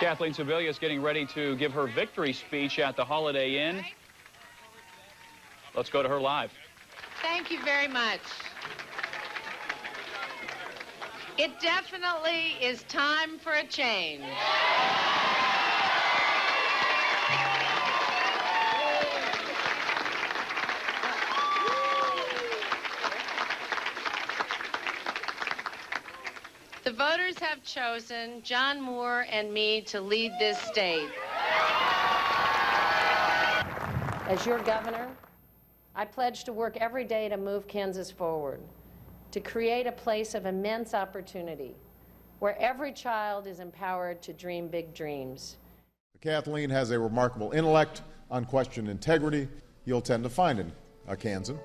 Kathleen Sebelius getting ready to give her victory speech at the Holiday Inn. Let's go to her live. Thank you very much. It definitely is time for a change. The voters have chosen John Moore and me to lead this state. As your governor, I pledge to work every day to move Kansas forward, to create a place of immense opportunity where every child is empowered to dream big dreams. Kathleen has a remarkable intellect, unquestioned integrity. You'll tend to find in a Kansan.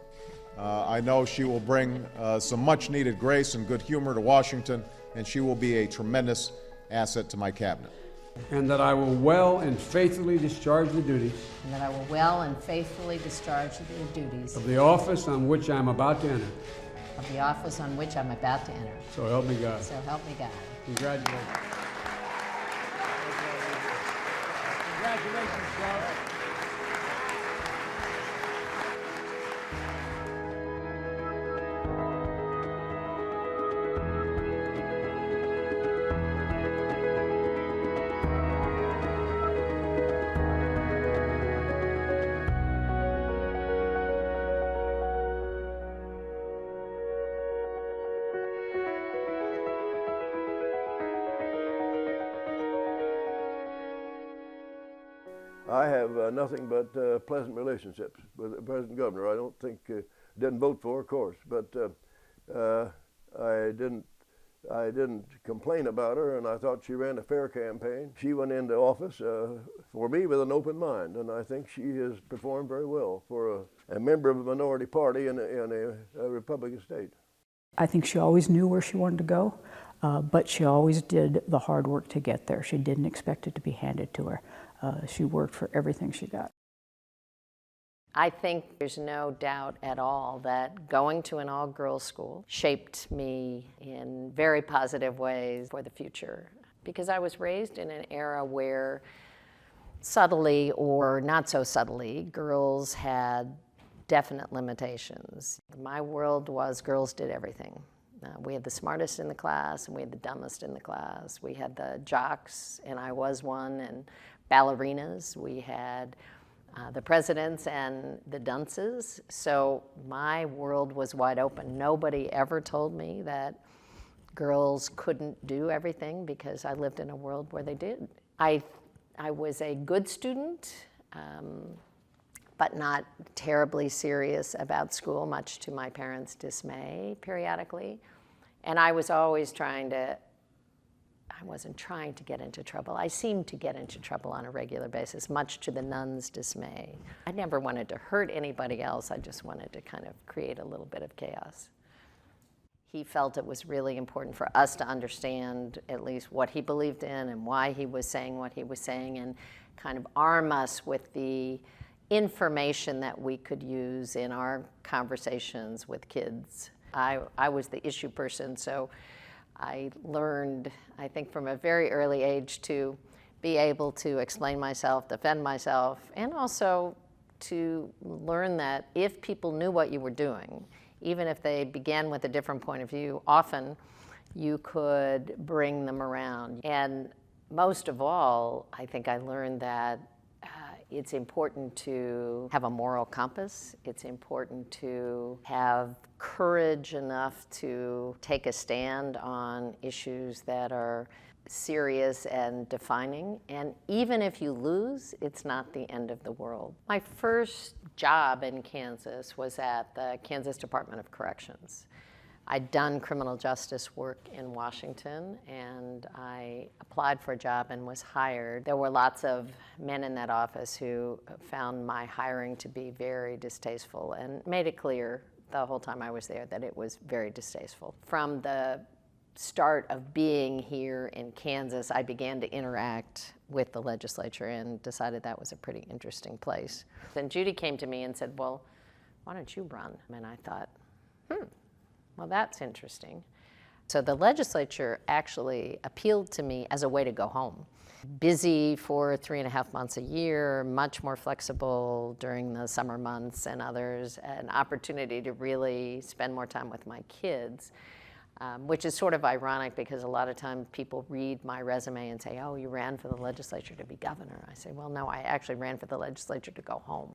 I know she will bring some much-needed grace and good humor to Washington, and she will be a tremendous asset to my cabinet. And that I will well and faithfully discharge the duties. And that I will well and faithfully discharge the duties. Of the office on which I am about to enter. Of the office on which I'm about to enter. So help me God. So help me God. Congratulations. Congratulations, Charlotte. I have nothing but pleasant relationships with the present governor. I don't think, didn't vote for, of course, but I didn't complain about her, and I thought she ran a fair campaign. She went into office for me with an open mind, and I think she has performed very well for a member of a minority party in a Republican state. I think she always knew where she wanted to go, but she always did the hard work to get there. She didn't expect it to be handed to her. She worked for everything she got. I think there's no doubt at all that going to an all-girls school shaped me in very positive ways for the future, because I was raised in an era where subtly or not so subtly, girls had definite limitations. My world was girls did everything. We had the smartest in the class and we had the dumbest in the class. We had the jocks, and I was one, and ballerinas. We had the presidents and the dunces. So my world was wide open. Nobody ever told me that girls couldn't do everything, because I lived in a world where they did. I was a good student, but not terribly serious about school, much to my parents' dismay periodically. And I was always I wasn't trying to get into trouble. I seemed to get into trouble on a regular basis, much to the nuns' dismay. I never wanted to hurt anybody else. I just wanted to kind of create a little bit of chaos. He felt it was really important for us to understand at least what he believed in and why he was saying what he was saying, and kind of arm us with the information that we could use in our conversations with kids. I was the issue person, so I learned, I think from a very early age, to be able to explain myself, defend myself, and also to learn that if people knew what you were doing, even if they began with a different point of view, often you could bring them around. And most of all, I think I learned that it's important to have a moral compass. It's important to have courage enough to take a stand on issues that are serious and defining. And even if you lose, it's not the end of the world. My first job in Kansas was at the Kansas Department of Corrections. I'd done criminal justice work in Washington, and I applied for a job and was hired. There were lots of men in that office who found my hiring to be very distasteful and made it clear the whole time I was there that it was very distasteful. From the start of being here in Kansas, I began to interact with the legislature and decided that was a pretty interesting place. Then Judy came to me and said, well, why don't you run? And I thought, well, that's interesting. So the legislature actually appealed to me as a way to go home. Busy for 3.5 months a year, much more flexible during the summer months and others, an opportunity to really spend more time with my kids, which is sort of ironic because a lot of times people read my resume and say, oh, you ran for the legislature to be governor. I say, well, no, I actually ran for the legislature to go home.